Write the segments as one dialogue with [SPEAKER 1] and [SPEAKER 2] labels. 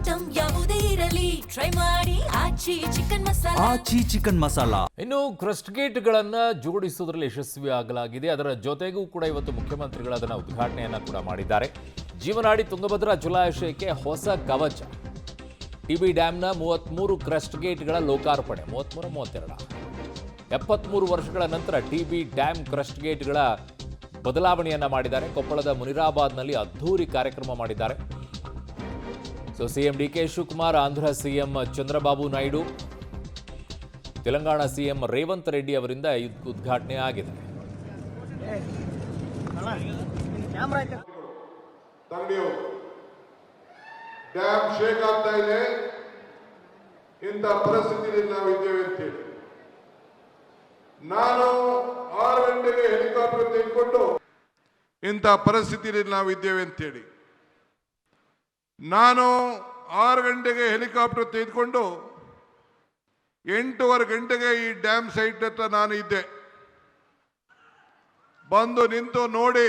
[SPEAKER 1] Item ಯಾವುದೇ ಇರಲಿ try ಮಾಡಿ ಆಚಿ ಚಿಕನ್ ಮಸಾಲಾ.
[SPEAKER 2] ಇನ್ನು ಕ್ರಸ್ಟ್ ಗೇಟ್ಗಳನ್ನು ಜೋಡಿಸುವುದರಲ್ಲಿ ಯಶಸ್ವಿ ಆಗಲಾಗಿದೆ. ಅದರ ಜೊತೆಗೂ ಕೂಡ ಇವತ್ತು ಮುಖ್ಯಮಂತ್ರಿಗಳು ಅದನ್ನು ಉದ್ಘಾಟನೆಯನ್ನ ಕೂಡ ಮಾಡಿದ್ದಾರೆ. ಜೀವನಾಡಿ ತುಂಗಭದ್ರಾ ಜಲಾಶಯಕ್ಕೆ ಹೊಸ ಕವಚ. ಟಿಬಿ ಡ್ಯಾಂನ 33 ಕ್ರಸ್ಟ್ ಗೇಟ್ಗಳ ಲೋಕಾರ್ಪಣೆ. 73 ವರ್ಷಗಳ ನಂತರ ಟಿಬಿ ಡ್ಯಾಮ್ ಕ್ರಸ್ಟ್ ಗೇಟ್ಗಳ ಬದಲಾವಣೆಯನ್ನ ಮಾಡಿದ್ದಾರೆ. ಕೊಪ್ಪಳದ ಮುನಿರಾಬಾದ್ನಲ್ಲಿ ಅದ್ಧೂರಿ ಕಾರ್ಯಕ್ರಮ ಮಾಡಿದ್ದಾರೆ. CM DK Shivakumar, Andhra CM Chandrababu Naidu, Telangana CM Revanth Reddy ಅವರಿಂದ ಉದ್ಘಾಟನೆ ಆಗಿದೆ.
[SPEAKER 3] ಡ್ಯಾಮ್ ಶೇಕ್ ಆಗ್ತಾ ಇದೆ, ಇಂಥ ಪರಿಸ್ಥಿತಿಯಲ್ಲಿ ನಾವು ಇದ್ದೇವೆ ಅಂತೇಳಿ ನಾನು 6 ಗಂಟೆಗೆ ಹೆಲಿಕಾಪ್ಟರ್ ತೆಗೆದುಕೊಂಡು ಇಂಥ ಪರಿಸ್ಥಿತಿಯಲ್ಲಿ ನಾವು ಇದ್ದೇವೆ ಅಂತೇಳಿ ನಾನು 6 ಗಂಟೆಗೆ ಹೆಲಿಕಾಪ್ಟರ್ ತೆಗೆದುಕೊಂಡು 8:15 ಗಂಟೆಗೆ ಈ ಡ್ಯಾಮ್ ಸೈಟ್ ಹತ್ರ ನಾನು ಇದ್ದೆ. ಬಂದು ನಿಂತು ನೋಡಿ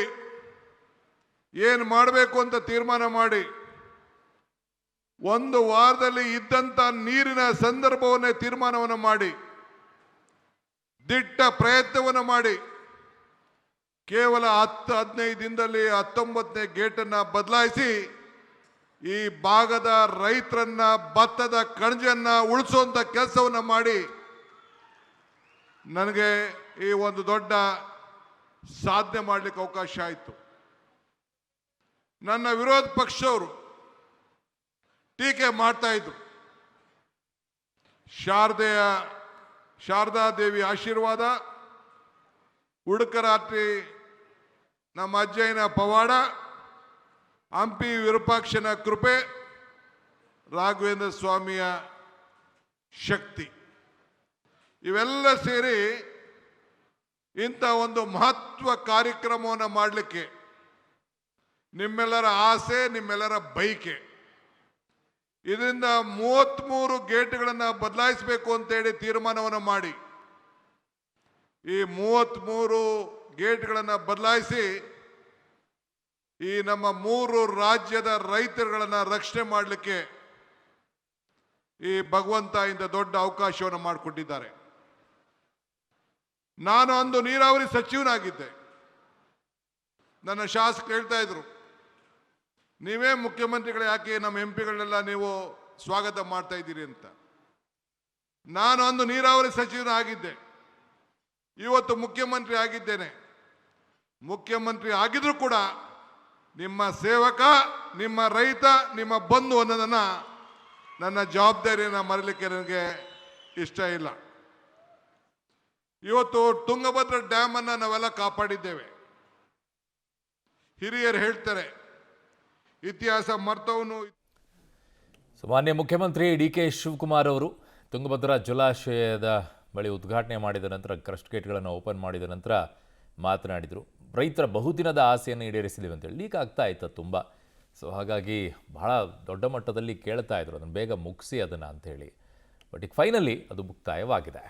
[SPEAKER 3] ಏನು ಮಾಡಬೇಕು ಅಂತ ತೀರ್ಮಾನ ಮಾಡಿ 1 ವಾರದಲ್ಲಿ ಇದ್ದಂಥ ನೀರಿನ ಸಂದರ್ಭವನ್ನೇ ತೀರ್ಮಾನವನ್ನು ಮಾಡಿ ದಿಟ್ಟ ಪ್ರಯತ್ನವನ್ನು ಮಾಡಿ ಕೇವಲ 10-15 ದಿನದಲ್ಲಿ 19ನೇ ಗೇಟನ್ನು ಬದಲಾಯಿಸಿ ಈ ಭಾಗದ ರೈತರನ್ನ ಭತ್ತದ ಕಣಜನ್ನ ಉಳಿಸುವಂತ ಕೆಲಸವನ್ನು ಮಾಡಿ ನನಗೆ ಈ ಒಂದು ದೊಡ್ಡ ಸಾಧನೆ ಮಾಡಲಿಕ್ಕೆ ಅವಕಾಶ ಆಯಿತು. ನನ್ನ ವಿರೋಧ ಪಕ್ಷದವರು ಟೀಕೆ ಮಾಡ್ತಾ ಇದ್ರು. ಶಾರದಾ ದೇವಿ ಆಶೀರ್ವಾದ, ಉಡುಕರಾತ್ರಿ ನಮ್ಮ ಅಜ್ಜಯ್ಯನ ಪವಾಡ, ಹಂಪಿ ವಿರೂಪಾಕ್ಷನ ಕೃಪೆ, ರಾಘವೇಂದ್ರ ಸ್ವಾಮಿಯ ಶಕ್ತಿ, ಇವೆಲ್ಲ ಸೇರಿ ಇಂಥ ಒಂದು ಮಹತ್ವ ಕಾರ್ಯಕ್ರಮವನ್ನು ಮಾಡಲಿಕ್ಕೆ ನಿಮ್ಮೆಲ್ಲರ ಆಸೆ, ನಿಮ್ಮೆಲ್ಲರ ಬಯಕೆ. ಇದರಿಂದ 33 ಗೇಟ್ಗಳನ್ನು ಬದಲಾಯಿಸಬೇಕು ಅಂತೇಳಿ ತೀರ್ಮಾನವನ್ನು ಮಾಡಿ ಈ 33 ಗೇಟ್ಗಳನ್ನು ಬದಲಾಯಿಸಿ ಈ ನಮ್ಮ 3 ರಾಜ್ಯದ ರೈತರುಗಳನ್ನು ರಕ್ಷಣೆ ಮಾಡಲಿಕ್ಕೆ ಈ ಭಗವಂತ ಇಂಥ ದೊಡ್ಡ ಅವಕಾಶವನ್ನು ಮಾಡಿಕೊಟ್ಟಿದ್ದಾರೆ. ನಾನು ಅಂದು ನೀರಾವರಿ ಸಚಿವನಾಗಿದ್ದೆ. ನನ್ನ ಶಾಸಕರು ಹೇಳ್ತಾ ಇದ್ರು, ನೀವೇ ಮುಖ್ಯಮಂತ್ರಿಗಳು, ಯಾಕೆ ನಮ್ಮ ಎಂಪಿಗಳನ್ನೆಲ್ಲ ನೀವು ಸ್ವಾಗತ ಮಾಡ್ತಾ ಇದ್ದೀರಿ ಅಂತ. ನಾನು ಅಂದು ನೀರಾವರಿ ಸಚಿವನಾಗಿದ್ದೆ, ಇವತ್ತು ಮುಖ್ಯಮಂತ್ರಿ ಆಗಿದ್ದೇನೆ. ಮುಖ್ಯಮಂತ್ರಿ ಆಗಿದ್ರು ಕೂಡ ನಿಮ್ಮ ಸೇವಕ, ನಿಮ್ಮ ರೈತ, ನಿಮ್ಮ ಬಂಧು ಅನ್ನೋದನ್ನು ನನ್ನ ಜವಾಬ್ದಾರಿಯನ್ನು ಮರಲಿಕ್ಕೆ ನನಗೆ ಇಷ್ಟ ಇಲ್ಲ. ಇವತ್ತು ತುಂಗಭದ್ರಾ ಡ್ಯಾಮ್ ಅನ್ನು ನಾವೆಲ್ಲ ಕಾಪಾಡಿದ್ದೇವೆ. ಹಿರಿಯರು ಹೇಳ್ತಾರೆ, ಇತಿಹಾಸ ಮರ್ತವನು.
[SPEAKER 2] ಮಾನ್ಯ ಮುಖ್ಯಮಂತ್ರಿ ಡಿಕೆ ಶಿವಕುಮಾರ್ ಅವರು ತುಂಗಭದ್ರಾ ಜಲಾಶಯದ ಬಳಿ ಉದ್ಘಾಟನೆ ಮಾಡಿದ ನಂತರ, ಕ್ರಸ್ಟ್ ಗೇಟ್ಗಳನ್ನು ಓಪನ್ ಮಾಡಿದ ನಂತರ ಮಾತನಾಡಿದರು. ರೈತರ ಬಹುದಿನದ ಆಸೆಯನ್ನು ಈಡೇರಿಸಿದ್ದೀವಿ ಅಂತೇಳಿ ಲೀಕ್ ಆಗ್ತಾ ಇತ್ತು ತುಂಬ. ಹಾಗಾಗಿ ಬಹಳ ದೊಡ್ಡ ಮಟ್ಟದಲ್ಲಿ ಕೇಳ್ತಾ ಇದ್ರು, ಅದನ್ನು ಬೇಗ ಮುಗಿಸಿ ಅದನ್ನು ಅಂಥೇಳಿ. ಬಟ್ ಈಗ ಫೈನಲಿ ಅದು ಮುಕ್ತಾಯವಾಗಿದೆ.